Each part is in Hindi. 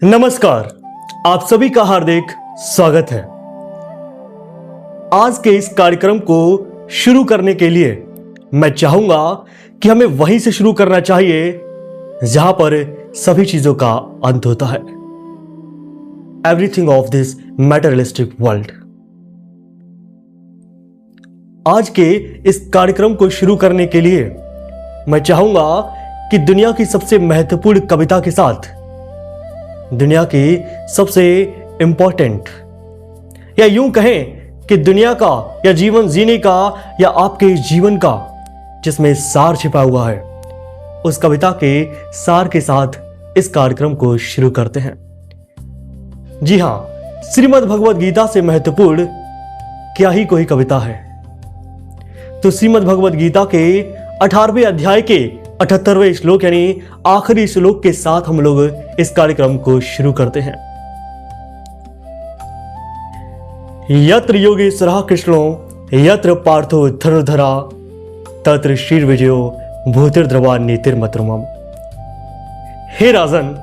नमस्कार, आप सभी का हार्दिक स्वागत है। आज के इस कार्यक्रम को शुरू करने के लिए मैं चाहूंगा कि हमें वहीं से शुरू करना चाहिए जहां पर सभी चीजों का अंत होता है। Everything of this materialistic world. आज के इस कार्यक्रम को शुरू करने के लिए मैं चाहूंगा कि दुनिया की सबसे महत्वपूर्ण कविता के साथ दुनिया की सबसे इंपॉर्टेंट या यूं कहें कि दुनिया का या जीवन जीने का या आपके जीवन का जिसमें सार छिपा हुआ है, उस कविता के सार के साथ इस कार्यक्रम को शुरू करते हैं। जी हां, श्रीमद् भगवद गीता से महत्वपूर्ण क्या ही कोई कविता है। तो श्रीमद् भगवद गीता के 18वें अध्याय के 78वें श्लोक यानी आखिरी श्लोक के साथ हम लोग इस कार्यक्रम को शुरू करते हैं। यत्र योगेश्वरः कृष्णो यत्र पार्थो धनुर्धरा तत्र शीर विजयो भूतिर्ध्रुवा नीतिर्मतृमम्। हे राजन,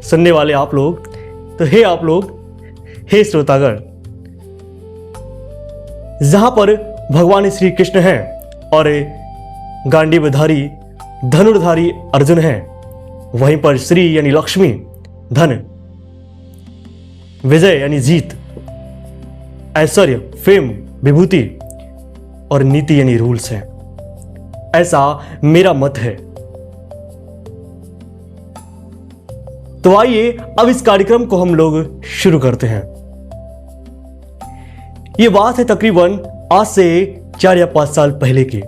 सुनने वाले आप लोग, तो हे आप लोग, हे श्रोतागण, जहां पर भगवान श्री कृष्ण हैं और गांडीवधारी धनुर्धारी अर्जुन है, वहीं पर श्री यानी लक्ष्मी, धन, विजय यानी जीत, ऐश्वर्य, फेम, विभूति और नीति यानी रूल्स है। ऐसा मेरा मत है। तो आइए अब इस कार्यक्रम को हम लोग शुरू करते हैं। यह बात है तकरीबन आज से 4 या 5 साल पहले की,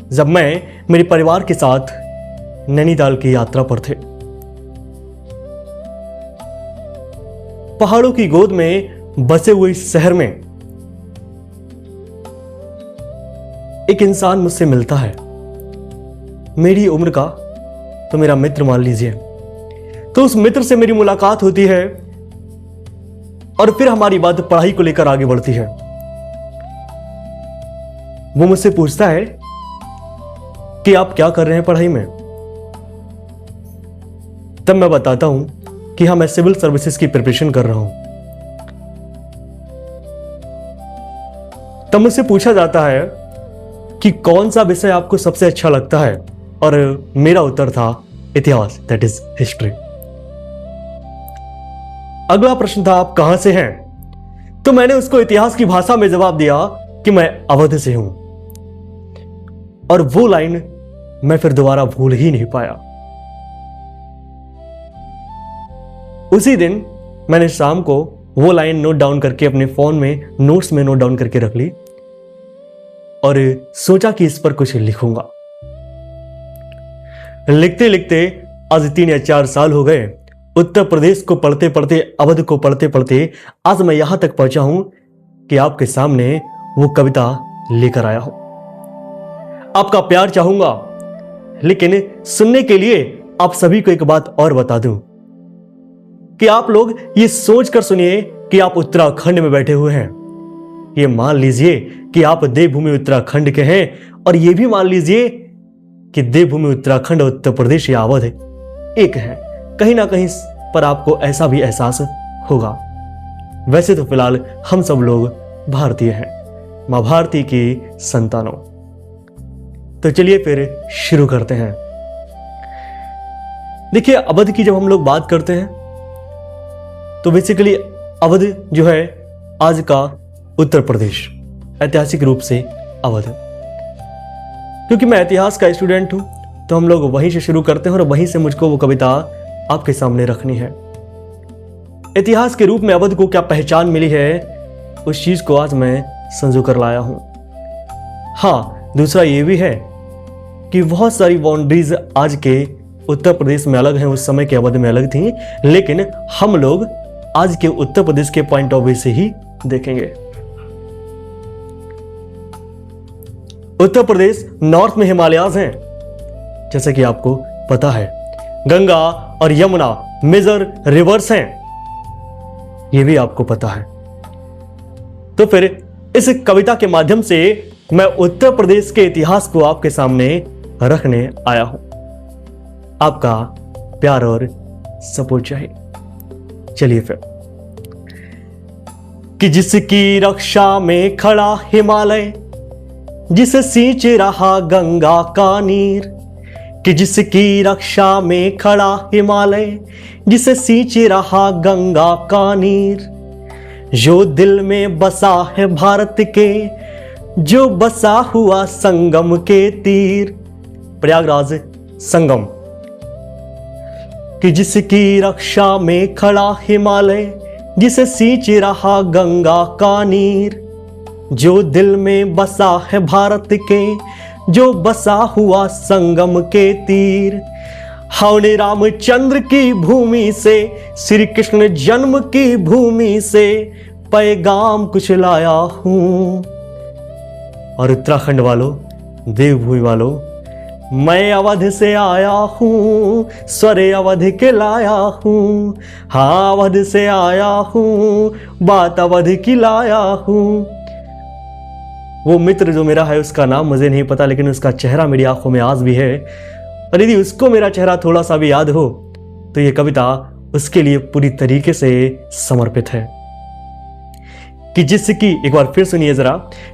जब मैं मेरे परिवार के साथ नैनीताल की यात्रा पर थे। पहाड़ों की गोद में बसे हुए इस शहर में एक इंसान मुझसे मिलता है, मेरी उम्र का, तो मेरा मित्र मान लीजिए। तो उस मित्र से मेरी मुलाकात होती है और फिर हमारी बात पढ़ाई को लेकर आगे बढ़ती है। वो मुझसे पूछता है कि आप क्या कर रहे हैं पढ़ाई में। तब मैं बताता हूं कि हाँ, मैं सिविल सर्विसेज की प्रिपरेशन कर रहा हूं। तब मुझसे पूछा जाता है कि कौन सा विषय आपको सबसे अच्छा लगता है, और मेरा उत्तर था इतिहास, दैट इज हिस्ट्री। अगला प्रश्न था आप कहां से हैं, तो मैंने उसको इतिहास की भाषा में जवाब दिया कि मैं अवध से हूं, और वो लाइन मैं फिर दोबारा भूल ही नहीं पाया। उसी दिन मैंने शाम को वो लाइन नोट डाउन करके अपने फोन में नोट्स में नोट डाउन करके रख ली और सोचा कि इस पर कुछ लिखूंगा। लिखते लिखते आज 3 या 4 साल हो गए। उत्तर प्रदेश को पढ़ते पढ़ते, अवध को पढ़ते पढ़ते आज मैं यहां तक पहुंचा हूं कि आपके सामने वो कविता लेकर आया हूं। आपका प्यार चाहूंगा, लेकिन सुनने के लिए आप सभी को एक बात और बता दूं कि आप लोग ये सोचकर सुनिए कि आप उत्तराखंड में बैठे हुए हैं। ये मान लीजिए कि आप देवभूमि उत्तराखंड के हैं, और ये भी मान लीजिए कि देवभूमि उत्तराखंड और उत्तर प्रदेश या अवध एक है। कहीं ना कहीं पर आपको ऐसा भी एहसास होगा। वैसे तो फिलहाल हम सब लोग भारतीय हैं, मां भारती की संतानों। तो चलिए फिर शुरू करते हैं। देखिए, अवध की जब हम लोग बात करते हैं तो बेसिकली अवध जो है आज का उत्तर प्रदेश, ऐतिहासिक रूप से अवध। क्योंकि मैं इतिहास का स्टूडेंट हूं तो हम लोग वहीं से शुरू करते हैं और वहीं से मुझको वो कविता आपके सामने रखनी है। इतिहास के रूप में अवध को क्या पहचान मिली है, उस चीज को आज मैं संजो कर लाया हूं। हाँ, दूसरा ये भी है कि बहुत सारी बाउंड्रीज आज के उत्तर प्रदेश में अलग हैं, उस समय के अवध में अलग थी, लेकिन हम लोग आज के उत्तर प्रदेश के पॉइंट ऑफ व्यू से ही देखेंगे। उत्तर प्रदेश नॉर्थ में हिमालयाज हैं, जैसे कि आपको पता है। गंगा और यमुना मेजर रिवर्स हैं, यह भी आपको पता है। तो फिर इस कविता के माध्यम से मैं उत्तर प्रदेश के इतिहास को आपके सामने रखने आया हूं। आपका प्यार और सपोर्ट चाहिए। चलिए फिर। कि जिसकी रक्षा में खड़ा हिमालय, जिसे सींच रहा गंगा का नीर। कि जिसकी रक्षा में खड़ा हिमालय, जिसे सींच रहा गंगा का नीर। जो दिल में बसा है भारत के, जो बसा हुआ संगम के तीर। प्रयागराज संगम। कि जिसकी रक्षा में खड़ा हिमालय, जिसे सींच रहा गंगा का नीर। जो दिल में बसा है भारत के, जो बसा हुआ संगम के तीर। हमने रामचंद्र की भूमि से, श्री कृष्ण जन्म की भूमि से पैगाम कुछ लाया हूं। और उत्तराखंड वालों, देवभूमि वालों, मैं अवध से आया हूं, स्वर अवध के लाया हूं। हाँ, अवध से आया हूं, बात अवध की लाया हूं। वो मित्र जो मेरा है, उसका नाम मुझे नहीं पता, लेकिन उसका चेहरा मेरी आंखों में आज भी है। और यदि उसको मेरा चेहरा थोड़ा सा भी याद हो तो ये कविता उसके लिए पूरी तरीके से समर्पित है। कि जिसकी, एक बार फिर सुनिए जरा।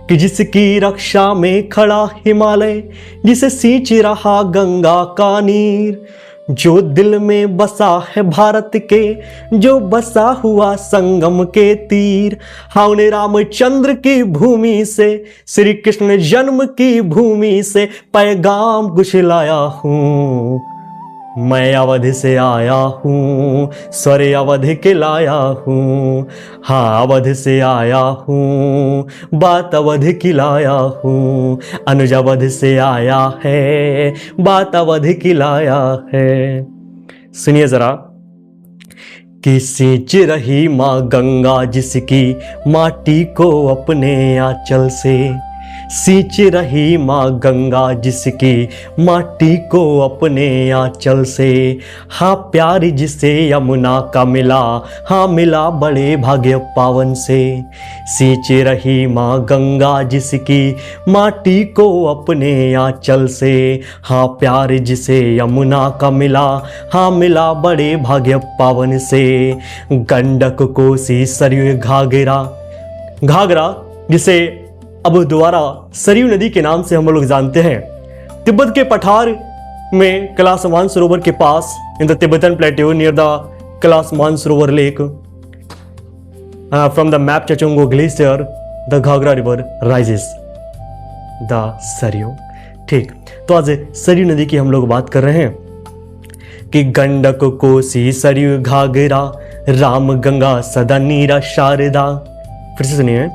कि जिसकी रक्षा में खड़ा हिमालय, जिसे सींच रहा गंगा का नीर। जो दिल में बसा है भारत के, जो बसा हुआ संगम के तीर। हमने रामचंद्र की भूमि से, श्री कृष्ण जन्म की भूमि से पैगाम कुछ लाया हूं। मैं अवध से आया हूं, स्वर अवध के लाया हूं। हाँ, अवध से आया हूं, बात अवध की लाया हूं। अनुज अवध से आया है, बात अवध की लाया है। सुनिए जरा। कि सींच रही माँ गंगा जिसकी माटी को अपने आंचल से। सींच रही माँ गंगा जिसकी माटी को अपने आंचल से। हाँ, प्यार जिसे यमुना का मिला, हाँ मिला बड़े भाग्य पावन से। सींच रही माँ गंगा जिसकी माटी को अपने आंचल से। हाँ, प्यार जिसे यमुना का मिला, हाँ मिला बड़े भाग्य पावन से। गंडक कोसी सरयू घाघरा, घाघरा जिसे अब दोबारा सरयू नदी के नाम से हम लोग जानते हैं। तिब्बत के पठार में कैलाश मानसरोवर के पास, in the Tibetan plateau near the Kailash Mansarovar lake, from the map चचुंगो glacier the Ghaghara river rises the Saryu. ठीक, तो आज सरयू नदी की हम लोग बात कर रहे हैं। कि गंडक कोसी सरयू घाघरा, राम गंगा सदा नीरा शारदा। फिर से सुनिए।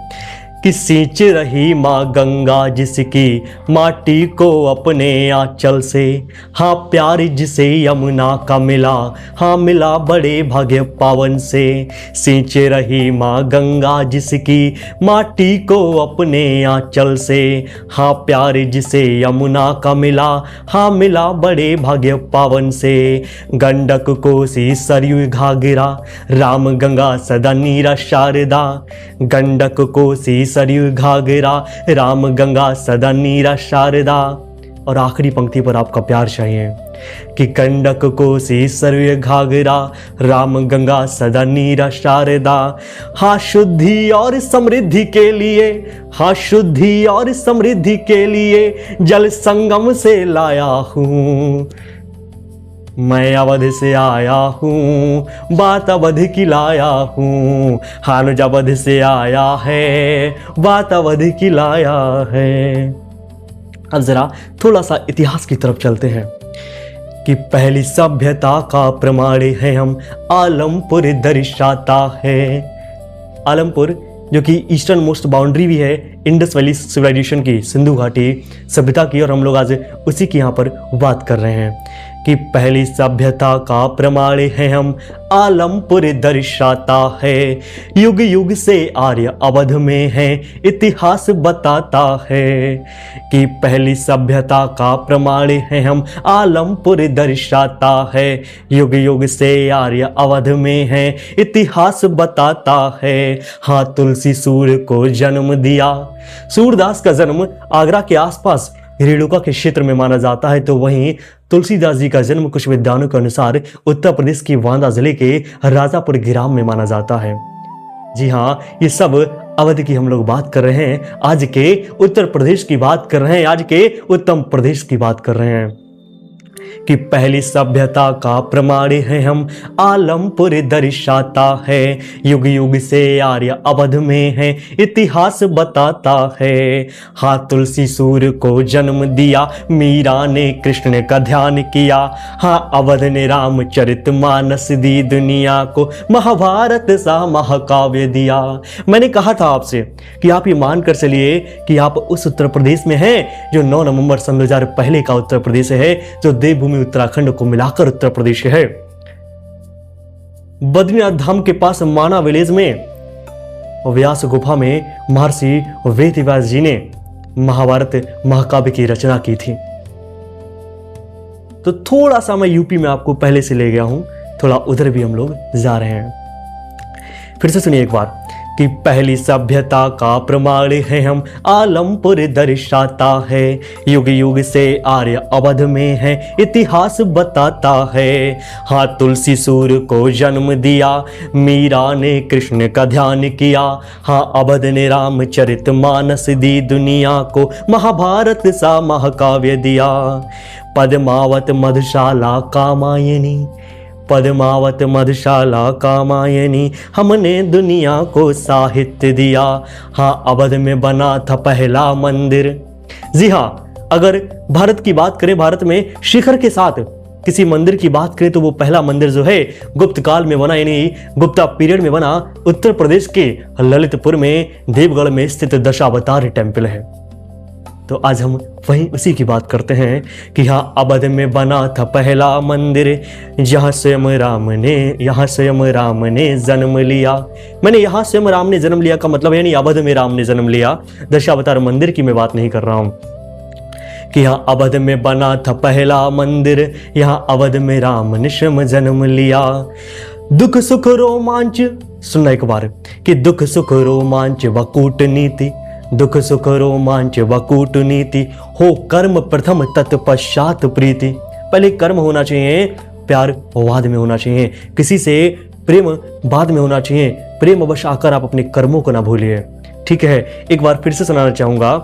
कि सींच रही माँ गंगा जिसकी माटी को अपने आंचल से। हाँ, प्यार जिसे यमुना का मिला, हाँ मिला बड़े भाग्य पावन से। सींच रही माँ गंगा जिसकी माटी को अपने आंचल से। हाँ, प्यार जिसे यमुना का मिला, हाँ मिला बड़े भाग्य पावन से। गंडक कोसी सरयू घाघरा, राम गंगा सदा नीरा शारदा। गंडक कोसी सरयू घाघरा, राम गंगा सदा नीरा शारदा। और आखिरी पंक्ति पर आपका प्यार चाहिए। कि गंडक कोसी सरयू घाघरा, राम गंगा सदा नीरा शारदा। हाँ, शुद्धि और समृद्धि के लिए, हाँ शुद्धि और समृद्धि के लिए जल संगम से लाया हूं। मैं अवध से आया हूँ, बात अवध की लाया हूँ। हानुज अवध से आया है, बात अवध की लाया है। अब जरा थोड़ा सा इतिहास की तरफ चलते हैं। कि पहली सभ्यता का प्रमाण है हम, आलमपुर दर्शाता है। आलमपुर जो कि ईस्टर्न मोस्ट बाउंड्री भी है इंडस वैली सिविलाइजेशन की, सिंधु घाटी सभ्यता की, और हम लोग आज उसी की यहाँ पर बात कर रहे हैं। कि पहली सभ्यता का प्रमाण है हम, आलमपुर दर्शाता है। युग युग से आर्य अवध में है, इतिहास बताता है। कि पहली सभ्यता का प्रमाण है हम, आलमपुर दर्शाता है। युग युग से आर्य अवध में है, इतिहास बताता है। हाँ, तुलसी सूर्य को जन्म दिया। सूरदास का जन्म आगरा के आसपास रेणुका के क्षेत्र में माना जाता है, तो वहीं तुलसीदास जी का जन्म कुछ विद्वानों के अनुसार उत्तर प्रदेश की बांदा जिले के राजापुर ग्राम में माना जाता है। जी हाँ, ये सब अवध की हम लोग बात कर रहे हैं, आज के उत्तर प्रदेश की बात कर रहे हैं, आज के उत्तम प्रदेश की बात कर रहे हैं कि पहली सभ्यता का प्रमाण है हम, आलमपुर दर्शाता है, युग युग से आर्य अवध में है, इतिहास बताता है। हाँ, तुलसी सूर्य को जन्म दिया, मीरा ने कृष्ण का ध्यान किया। हाँ, अवध ने रामचरित मानस दी दुनिया को, महाभारत सा महाकाव्य दिया। मैंने कहा था आपसे कि आप ये मान कर चलिए कि आप उस उत्तर प्रदेश में हैं जो 9 नवंबर सन 2000 पहले का उत्तर प्रदेश है, जो देवभूमि उत्तराखंड को मिलाकर उत्तर प्रदेश है। बद्रीनाथ धाम के पास माना विलेज में व्यास गुफा में महर्षि वेदव्यास जी ने महाभारत महाकाव्य की रचना की थी। तो थोड़ा सा मैं यूपी में आपको पहले से ले गया हूं, थोड़ा उधर भी हम लोग जा रहे हैं। फिर से सुनिए एक बार कि पहली सभ्यता का प्रमाण है हम, आलमपुर दर्शाता है, युग युग से आर्य अवध में है, इतिहास बताता है। हाँ, तुलसी सूर्य को जन्म दिया, मीरा ने कृष्ण का ध्यान किया। हाँ, अवध ने रामचरित मानस दी दुनिया को, महाभारत सा महाकाव्य दिया। पद्मावत मधुशाला कामायनी, पद्मावत मधुशाला कामायनी, हमने दुनिया को साहित्य दिया। हाँ, अवध में बना था पहला मंदिर। जी हाँ, अगर भारत की बात करें, भारत में शिखर के साथ किसी मंदिर की बात करें तो वो पहला मंदिर जो है गुप्त काल में बना, यानी गुप्ता पीरियड में बना, उत्तर प्रदेश के ललितपुर में देवगढ़ में स्थित दशावतार टेम्पल है। तो आज हम वहीं उसी की बात करते हैं कि हाँ, अवध में बना था पहला मंदिर, यहाँ स्वयं राम ने जन्म लिया। मैंने यहाँ स्वयं राम ने जन्म लिया का मतलब यानी अवध में राम ने जन्म लिया, दशावतार मंदिर की मैं बात नहीं कर रहा हूँ। कि यहाँ अवध में बना था पहला मंदिर, यहाँ अवध में राम ने स्वयं जन्म लिया। दुख सुख रोमांच, सुनना एक बार कि दुख सुख रोमांच व कूटनीति, दुख सुख रोमांच व कूटनीति, हो कर्म प्रथम तत्पश्चात प्रीति। पहले कर्म होना चाहिए, प्यार बाद में होना चाहिए, किसी से प्रेम बाद में होना चाहिए। प्रेमवश आकर आप अपने कर्मों को ना भूलिए। ठीक है, एक बार फिर से सुनाना चाहूंगा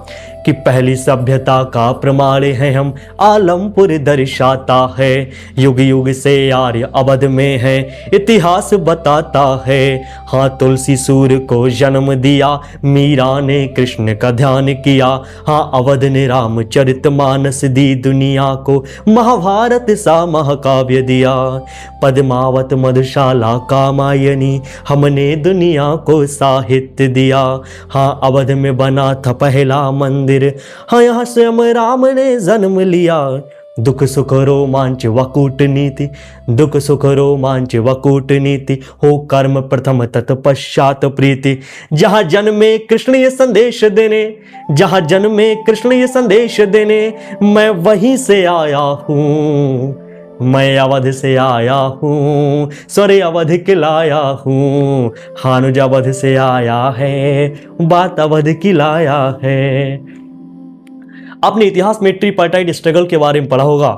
कि पहली सभ्यता का प्रमाण है हम, आलमपुर दर्शाता है, युग युग से आर्य अवध में है, इतिहास बताता है। हाँ, तुलसी सूर्य को जन्म दिया, मीरा ने कृष्ण का ध्यान किया। हाँ, अवध ने रामचरित मानस दी दुनिया को, महाभारत सा महाकाव्य दिया। पद्मावत मधुशाला कामायनी, हमने दुनिया को साहित्य दिया। हाँ, अवध में बना था पहला मंदिर, हाँ, यहाँ स्वयं राम ने जन्म लिया। दुख सुख रोमांच व कूटनीति, दुख सुख रोमांच व कूटनीति, हो कर्म प्रथम तत्पश्चात प्रीति। जहाँ जन्मे कृष्ण ये संदेश देने, जहाँ जन्मे कृष्ण ये संदेश देने, मैं वहीं से आया हूँ, मैं अवध से आया हूँ, स्वर्य अवध की लाया हूँ। हानुज अवध से आया है, बात अवध की लाया है। आपने इतिहास में ट्रिपार्टाइट स्ट्रगल के बारे में पढ़ा होगा,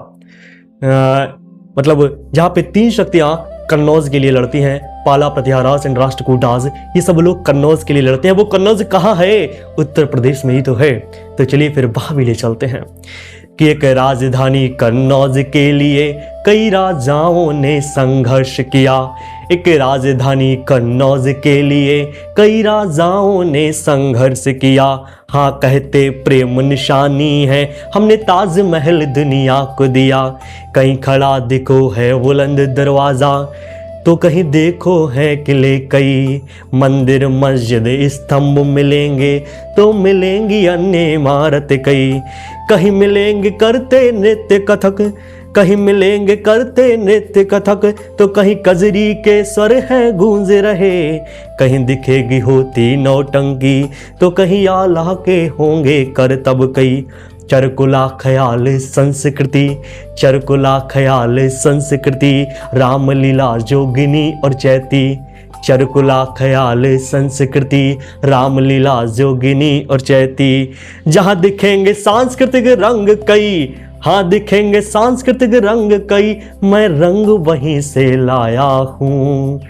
मतलब जहाँ पे 3 शक्तियां कन्नौज के लिए लड़ती हैं, पाला, प्रत्याराज एंड राष्ट्रकूटाज, ये सब लोग कन्नौज के लिए लड़ते हैं। वो कन्नौज कहाँ है? उत्तर प्रदेश में ही तो है। तो चलिए फिर वहां भी ले चलते हैं कि एक राजधानी कन्नौज के लिए कई राजाओं ने संघर्ष किया। एक राजधानी कन्नौज के लिए कई राजाओं ने संघर्ष किया। हाँ, कहते प्रेम निशानी है, हमने ताजमहल दुनिया को दिया। कहीं खड़ा दिखो है बुलंद दरवाजा, तो कहीं देखो है किले कई। मंदिर मस्जिद स्तंभ मिलेंगे, तो मिलेंगी अन्य इमारत कई। कहीं मिलेंगे करते नृत्य कथक, कहीं मिलेंगे करते नृत्य कथक, तो कहीं कजरी के स्वर है गूंज रहे। कहीं दिखेगी होती नौटंकी, तो कहीं आला के होंगे करतब कई। चरकुला ख्याल संस्कृति, चरकुला ख्याल संस्कृति, रामलीला जोगिनी और चैती। चरकुला ख्याल संस्कृति, रामलीला जोगिनी और चैती। जहाँ दिखेंगे सांस्कृतिक रंग कई, हाँ दिखेंगे सांस्कृतिक रंग कई, मैं रंग वहीं से लाया हूँ।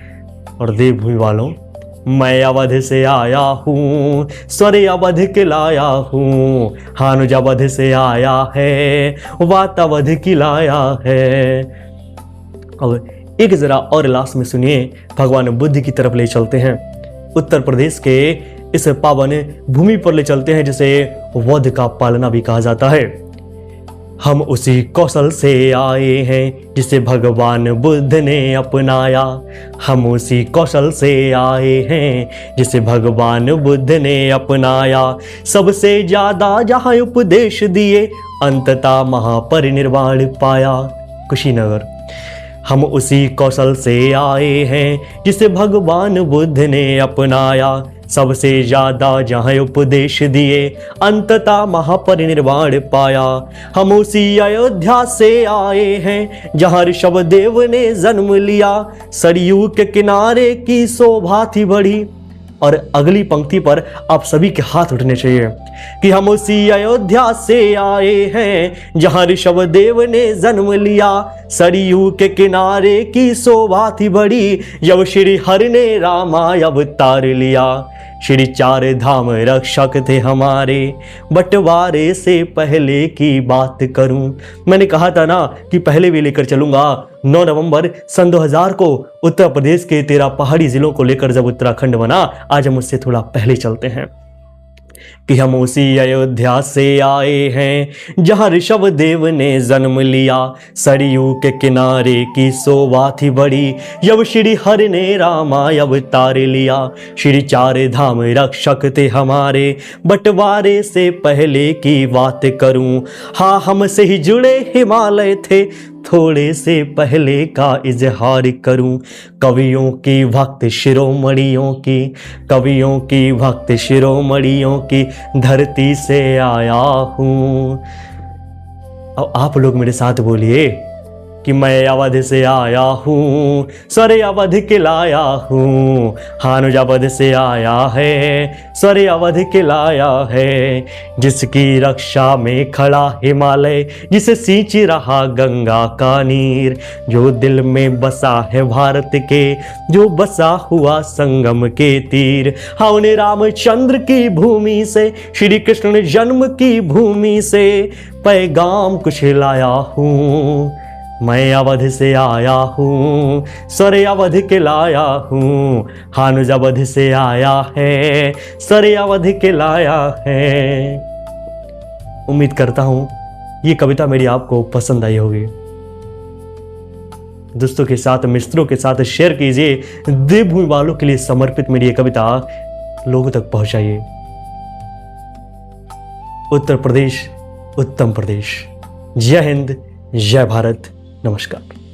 और देवभूमि वालों, मैं अवध से आया हूँ, स्वर अवध के लाया हूँ। हानुज अवध से आया है, वात अवध की लाया है। अब एक जरा और लास्ट में सुनिए, भगवान बुद्ध की तरफ ले चलते हैं। उत्तर प्रदेश के इस पावन भूमि पर ले चलते हैं जिसे वध का पालना भी कहा जाता है। हम उसी कौशल से आए हैं जिसे भगवान बुद्ध ने अपनाया। हम उसी कौशल से आए हैं जिसे भगवान बुद्ध ने अपनाया। सबसे ज्यादा जहां उपदेश दिए, अंततः महापरिनिर्वाण पाया। कुशीनगर। हम उसी कौशल से आए हैं जिसे भगवान बुद्ध ने अपनाया। सबसे ज्यादा जहां उपदेश दिए, अंततः महापरिनिर्वाण पाया। हम उसी अयोध्या से आए हैं जहां ऋषभदेव ने जन्म लिया। सरयू के किनारे की शोभा थी बड़ी। और अगली पंक्ति पर आप सभी के हाथ उठने चाहिए कि हम उसी अयोध्या से आए हैं जहां ऋषभदेव ने जन्म लिया। सरयू के किनारे की शोभा थी बड़ी, जब श्री हरि ने रामाय अवतार लिया। श्री चार धाम रक्षक थे हमारे, बंटवारे से पहले की बात करूं। मैंने कहा था ना कि पहले भी लेकर चलूंगा। 9 नवंबर सन 2000 को उत्तर प्रदेश के 13 पहाड़ी जिलों को लेकर जब उत्तराखंड बना, आज हम उससे थोड़ा पहले चलते हैं कि हम उसी अयोध्या से आए हैं जहां ऋषभदेव ने जन्म लिया। सरयू के किनारे की शोभा थी बड़ी, जब श्री हरि ने रामाय अवतार लिया। श्री चार धाम रक्षक थे हमारे, बंटवारे से पहले की बात करूं। हाँ हमसे ही जुड़े हिमालय थे, थोड़े से पहले का इजहार करूं। कवियों की भक्त शिरोमणियों की, कवियों की भक्त शिरोमणियों की धरती से आया हूं। अब आप लोग मेरे साथ बोलिए कि मैं अवध से आया हूँ, स्वर अवध के लाया हूँ। हानुज अवध से आया है, स्वर अवध के लाया है। जिसकी रक्षा में खड़ा हिमालय, जिसे सींच रहा गंगा का नीर। जो दिल में बसा है भारत के, जो बसा हुआ संगम के तीर। हाँ उन्हें रामचंद्र की भूमि से, श्री कृष्ण जन्म की भूमि से पैगाम कुछ लाया हूँ। मैं अवध से आया हूँ, स्वर अवध के लाया हूँ। हानुज अवध से आया है, स्वर अवध के लाया है। उम्मीद करता हूँ ये कविता मेरी आपको पसंद आई होगी। दोस्तों के साथ, मित्रों के साथ शेयर कीजिए। देवभूमि वालों के लिए समर्पित मेरी ये कविता लोगों तक पहुंचाइए। उत्तर प्रदेश, उत्तम प्रदेश। जय हिंद, जय भारत, नमस्कार।